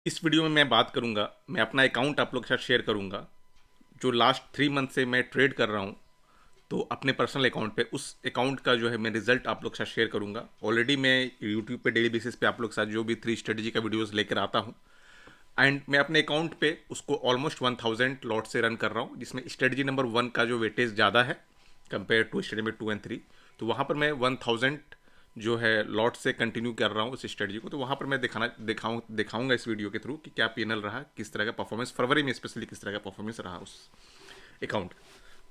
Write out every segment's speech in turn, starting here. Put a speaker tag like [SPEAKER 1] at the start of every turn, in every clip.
[SPEAKER 1] इस वीडियो में मैं बात करूंगा, मैं अपना अकाउंट आप लोग के साथ शेयर करूंगा जो लास्ट 3 मंथ से मैं ट्रेड कर रहा हूं। तो अपने पर्सनल अकाउंट पे उस अकाउंट का जो है मैं रिजल्ट आप लोग के साथ शेयर करूंगा। ऑलरेडी मैं यूट्यूब पे डेली बेसिस पे आप लोग के साथ जो भी 3 स्ट्रेटजी का वीडियोस लेकर आता हूं, एंड मैं अपने अकाउंट पे उसको ऑलमोस्ट 1000 लॉट से रन कर रहा हूँ, जिसमें स्ट्रेटजी नंबर 1 का जो वेटेज ज़्यादा है compare to strategy number 2 and 3। तो वहाँ पर मैं 1000 जो है लॉट से कंटिन्यू कर रहा हूँ उस स्ट्रेटजी को। तो वहाँ पर मैं दिखाऊंगा इस वीडियो के थ्रू कि क्या पीएनएल रहा, किस तरह का परफॉर्मेंस फरवरी में स्पेशली किस तरह का परफॉर्मेंस रहा उस अकाउंट।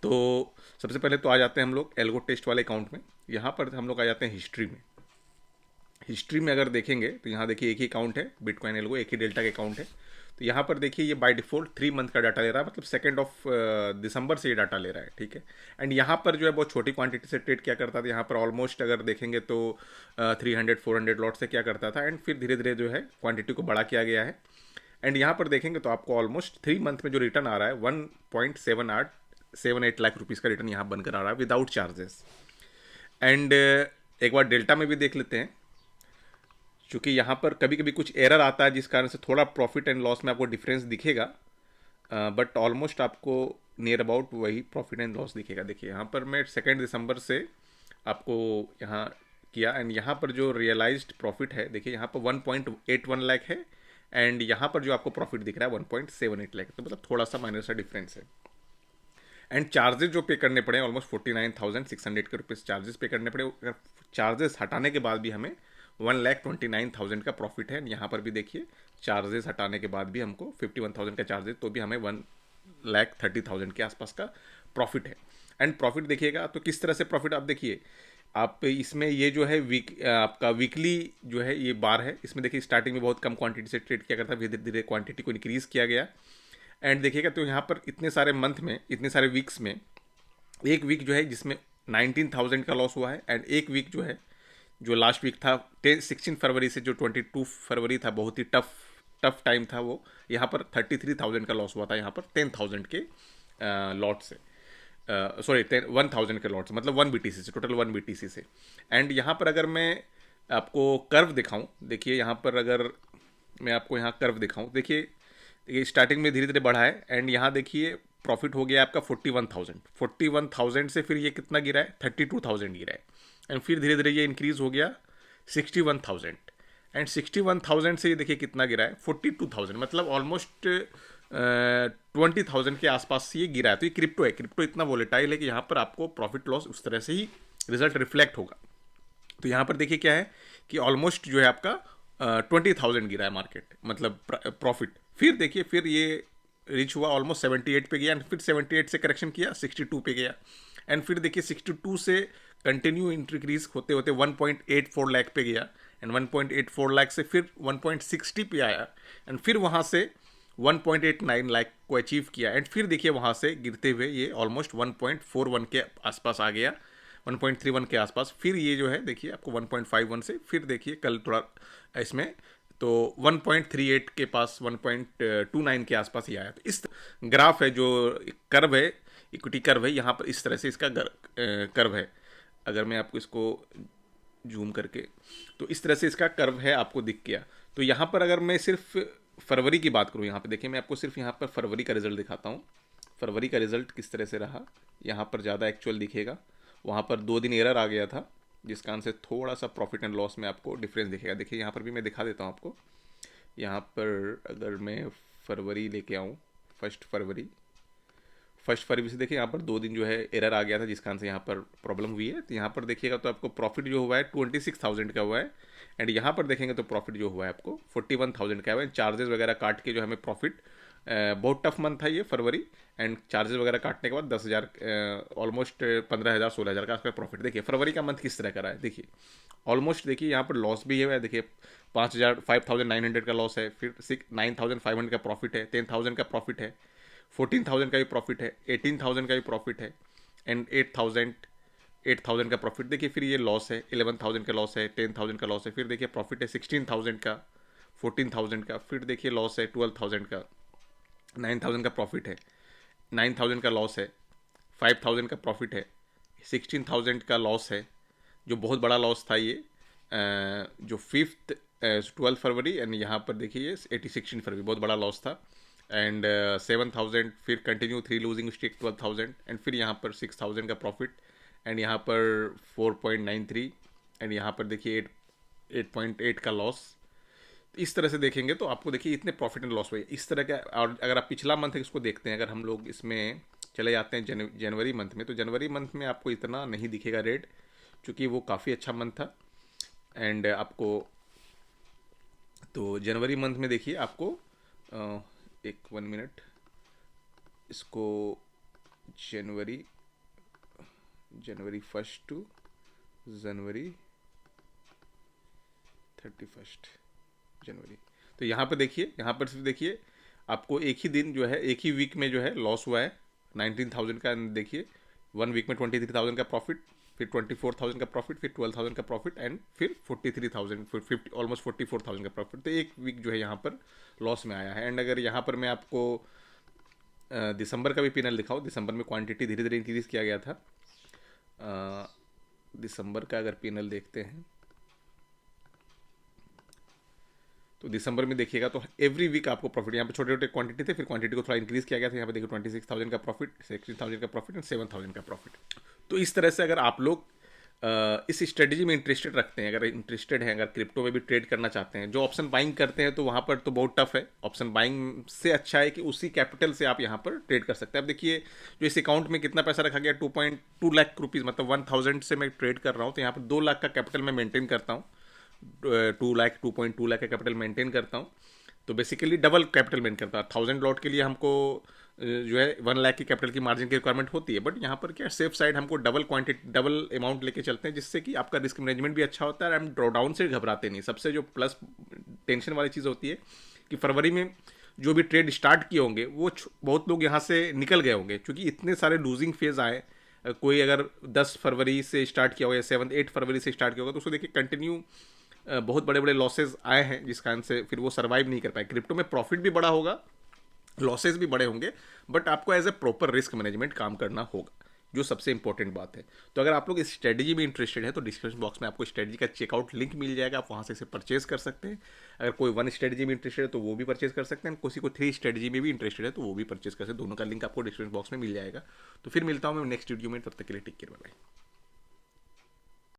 [SPEAKER 1] तो सबसे पहले तो आ जाते हैं हम लोग एल्गो टेस्ट वाले अकाउंट में। यहाँ पर हम लोग आ जाते हैं हिस्ट्री में। हिस्ट्री में अगर देखेंगे तो यहाँ देखिए एक ही अकाउंट है बिटकॉइन एल्गो, एक ही डेल्टा का अकाउंट है। तो यहाँ पर देखिए ये बाय डिफॉल्ट 3 मंथ का डाटा ले रहा है, मतलब 2 दिसंबर से ये डाटा ले रहा है, ठीक है। एंड यहाँ पर जो है बहुत छोटी क्वांटिटी से ट्रेड क्या करता था, यहाँ पर ऑलमोस्ट अगर देखेंगे तो 300-400 लॉट से क्या करता था, एंड फिर धीरे धीरे जो है क्वांटिटी को बड़ा किया गया है। एंड यहाँ पर देखेंगे तो आपको ऑलमोस्ट 3 मंथ में जो रिटर्न आ रहा है 1.78 लाख रुपीज़ का रिटर्न यहाँ बनकर आ रहा है विदाउट चार्जेस। एंड एक बार डेल्टा में भी देख लेते हैं, क्योंकि यहाँ पर कभी कभी कुछ एरर आता है जिस कारण से थोड़ा प्रॉफिट एंड लॉस में आपको डिफरेंस दिखेगा, बट ऑलमोस्ट आपको नियर अबाउट वही प्रॉफिट एंड लॉस दिखेगा। देखिए यहाँ पर मैं 2 दिसंबर से आपको यहाँ किया, एंड यहाँ पर जो रियलाइज्ड प्रॉफिट है देखिए यहाँ पर 1.81 लाख है, एंड यहाँ पर जो आपको प्रॉफिट दिख रहा है 1.78 लाख, तो मतलब थोड़ा सा माइनर सा डिफरेंस है। एंड चार्जेस जो पे करने पड़े ऑलमोस्ट 49,600 के रुपीज़ चार्जेस पे करने पड़े। अगर चार्जेस हटाने के बाद भी हमें 1,29,000 का प्रॉफिट है। यहाँ पर भी देखिए चार्जेस हटाने के बाद भी हमको 51,000 का चार्जेस, तो भी हमें 1,30,000 के आसपास का प्रॉफिट है। एंड प्रॉफिट देखिएगा तो किस तरह से प्रॉफिट आप देखिए, आप इसमें ये जो है आपका वीकली जो है ये बार है, इसमें देखिए स्टार्टिंग में बहुत कम क्वांटिटी से ट्रेड किया करता है, धीरे धीरे क्वांटिटी को इंक्रीज़ किया गया। एंड देखिएगा तो यहाँ पर इतने सारे मंथ में, इतने सारे वीक्स में, एक वीक जो है जिसमें 19,000 का लॉस हुआ है, एंड एक वीक जो है जो लास्ट वीक था 16 फरवरी से जो 22 फरवरी था, बहुत ही टफ टफ टाइम था वो। यहाँ पर 33,000 का लॉस हुआ था, यहाँ पर 10,000 के लॉट से, सॉरी 1,000 के लॉट से, मतलब 1 BTC से, टोटल 1 BTC से। एंड यहाँ पर अगर मैं आपको कर्व दिखाऊं, देखिए यहाँ पर अगर मैं आपको यहाँ कर्व दिखाऊं, देखिए ये स्टार्टिंग में धीरे धीरे बढ़ा है, एंड यहाँ देखिए प्रॉफिट हो गया आपका 41,000 से फिर ये कितना गिरा है 32,000 गिरा है, एंड फिर धीरे धीरे ये इंक्रीज हो गया 61,000, एंड 61,000 से ये देखिए कितना गिरा है 42,000, मतलब ऑलमोस्ट 20,000 के आसपास से ये गिरा है। तो ये क्रिप्टो है, क्रिप्टो इतना वोलेटाइल है कि यहाँ पर आपको प्रॉफिट लॉस उस तरह से ही रिजल्ट रिफ्लेक्ट होगा। तो यहाँ पर देखिए क्या है कि ऑलमोस्ट जो है आपका 20,000 गिरा है मार्केट, मतलब प्रॉफिट। फिर देखिए फिर ये रीच हुआ ऑलमोस्ट 78 पे गया, एंड फिर 78 से करेक्शन किया 62 पे गया, एंड फिर देखिए 62 से कंटिन्यू इंक्रीज होते होते 1.84 लाख पे गया, एंड 1.84 लाख से फिर 1.60 पे आया, एंड फिर वहाँ से 1.89 लाख को अचीव किया, एंड फिर देखिए वहाँ से गिरते हुए ये ऑलमोस्ट 1.41 के आसपास आ गया, 1.31 के आसपास। फिर ये जो है देखिए आपको 1.51 से फिर देखिए कल थोड़ा इसमें तो 1.38 के पास, 1.29 के आसपास ही आया। तो इस ग्राफ है जो कर्व है, इक्विटी कर्व है, यहाँ पर इस तरह से इसका कर्व है। अगर मैं आपको इसको जूम करके, तो इस तरह से इसका कर्व है, आपको दिख गया। तो यहाँ पर अगर मैं सिर्फ फरवरी की बात करूँ, यहाँ पे देखिए मैं आपको सिर्फ यहाँ पर फरवरी का रिजल्ट दिखाता हूँ। फरवरी का रिजल्ट किस तरह से रहा, यहाँ पर ज़्यादा एक्चुअल दिखेगा, वहाँ पर 2 दिन एरर आ गया था जिस कारण से थोड़ा सा प्रॉफिट एंड लॉस में आपको डिफरेंस दिखेगा। देखिए यहाँ पर भी मैं दिखा देता हूँ आपको। यहाँ पर अगर मैं फरवरी लेके आऊँ, फर्स्ट फरवरी से देखिए यहाँ पर 2 दिन जो है एरर आ गया था जिस कारण से यहाँ पर प्रॉब्लम हुई है। तो यहाँ पर देखिएगा तो आपको प्रॉफिट जो हुआ है 26,000 का हुआ है, एंड यहाँ पर देखेंगे तो प्रॉफिट जो हुआ है आपको 41,000 का हुआ है। चार्जेस वगैरह काट के जो हमें प्रॉफिट, बहुत टफ मंथ था ये फरवरी, एंड चार्जेस वगैरह काटने के बाद 10,000, ऑलमोस्ट 15,000 16,000 का आपका प्रॉफिट। देखिए फरवरी का मंथ किस तरह का रहा है, देखिए ऑलमोस्ट देखिए यहाँ पर लॉस भी है, देखिए 5,900 का लॉस है, फिर 9,500 का प्रॉफिट है, 10,000 का प्रॉफिट है, 14,000 का भी प्रॉफिट है, 18,000 का भी प्रॉफिट है, एंड 8,000 का प्रॉफिट। देखिए फिर ये लॉस है, 11,000 का लॉस है, 10,000 का लॉस है, फिर देखिए प्रॉफिट है 16,000 का, 14,000 का, फिर देखिए लॉस है 12,000 का, 9,000 का प्रॉफिट है, 9,000 का लॉस है, 5,000 का प्रॉफिट है, 16,000 का लॉस है, जो बहुत बड़ा लॉस था ये, जो 5th 12 फरवरी, एंड यहाँ पर देखिए 16 फरवरी बहुत बड़ा लॉस था, एंड 7,000, फिर कंटिन्यू 3 लूजिंग स्टिक 12,000, एंड फिर यहाँ पर 6,000 का प्रॉफिट, एंड यहाँ पर 4.93, एंड यहाँ पर देखिए 8.8 का लॉस। इस तरह से देखेंगे तो आपको देखिए इतने प्रॉफिट एंड लॉस हुए इस तरह का। और अगर आप पिछला मंथ इसको देखते हैं, अगर हम लोग इसमें चले जाते हैं जनवरी मंथ में, तो जनवरी मंथ में आपको इतना नहीं दिखेगा रेट, क्योंकि वो काफ़ी अच्छा मंथ था। एंड आपको तो जनवरी मंथ में देखिए आपको एक 1 मिनट, इसको जनवरी जनवरी 1 टू जनवरी 31 जनवरी, तो यहाँ पर देखिए, यहाँ पर सिर्फ देखिए आपको एक ही दिन जो है, एक ही वीक में जो है लॉस हुआ है 19,000 का। देखिए 1 वीक में 23,000 का प्रॉफिट, फिर 24,000 का प्रॉफिट, फिर 12,000 का प्रॉफिट, एंड फिर 43,000, फिर 50 ऑलमोस्ट 44,000 का प्रॉफिट। तो एक वीक जो है यहाँ पर लॉस में आया है। एंड अगर यहाँ पर मैं आपको दिसंबर का भी पीनल दिखाऊँ, दिसंबर में क्वांटिटी धीरे धीरे इंक्रीज किया गया था। दिसंबर का अगर पीनल देखते हैं तो दिसंबर में देखिएगा तो एवरी वीक आपको प्रॉफिट, यहाँ पे छोटे छोटे क्वांटिटी थे, फिर क्वांटिटी को थोड़ा इंक्रीज किया गया था। यहाँ पे देखिए 26,000 का प्रॉफिट, 16,000 का प्रॉफिट, एंड 7,000 का प्रॉफिट। तो इस तरह से अगर आप लोग इस स्ट्रेटजी में इंटरेस्टेड रखते हैं, अगर इंटरेस्टेड हैं, अगर क्रिप्टो में भी ट्रेड करना चाहते हैं, जो ऑप्शन बाइंग करते हैं तो वहाँ पर तो बहुत टफ है। ऑप्शन बाइंग से अच्छा है कि उसी कैपिटल से आप यहाँ पर ट्रेड कर सकते हैं। अब देखिए जो इस अकाउंट में कितना पैसा रखा गया, 2.2 लाख रुपीज़, मतलब 1,000 से मैं ट्रेड कर रहा हूँ, तो यहाँ पर 2 लाख का कैपिटल मैं मेंटेन करता हूँ। 2.2 लाख का कैपिटल मेंटेन करता हूँ, तो बेसिकली डबल कैपिटल मेंटेन करता है। 1,000 लॉट के लिए हमको जो है 1 लाख की कैपिटल की मार्जिन की रिक्वायरमेंट होती है, बट यहाँ पर क्या सेफ साइड हमको डबल क्वांटिटी, डबल अमाउंट लेके चलते हैं, जिससे कि आपका रिस्क मैनेजमेंट भी अच्छा होता है, हम ड्रॉ डाउन से घबराते नहीं। सबसे जो प्लस टेंशन वाली चीज़ होती है कि फरवरी में जो भी ट्रेड स्टार्ट किए होंगे वो बहुत लोग यहाँ से निकल गए होंगे, क्योंकि इतने सारे लूजिंग फेज आए। कोई अगर 10 फरवरी से स्टार्ट किया होगा या 7-8 फरवरी से स्टार्ट किया होगा, तो उसको देखिए कंटिन्यू बहुत बड़े बड़े लॉसेज आए हैं, जिस कारण से फिर वो सर्वाइव नहीं कर पाए। क्रिप्टो में प्रॉफिट भी बड़ा होगा, लॉसेज भी बड़े होंगे, बट आपको as a proper risk management काम करना होगा, जो सबसे इंपॉर्टेंट बात है। तो अगर आप लोग इस स्ट्रेटजी में इंटरेस्टेड है तो डिस्क्रिप्शन बॉक्स में आपको स्ट्रेटजी का चेकआउट लिंक मिल जाएगा, आप वहाँ से इसे परचेज कर सकते हैं। अगर कोई 1 स्ट्रेटजी में इंटरेस्टेड है तो वो भी परचेज कर सकते हैं, किसी को 3 स्ट्रेटजी में भी इंटरेस्टेड है तो वो भी परचेज कर सकते हैं। दोनों का लिंक आपको डिस्क्रिप्शन बॉक्स में मिल जाएगा। तो फिर मिलता हूँ मैं नेक्स्ट वीडियो में, तब तक के लिए टेक केयर, बाय बाय।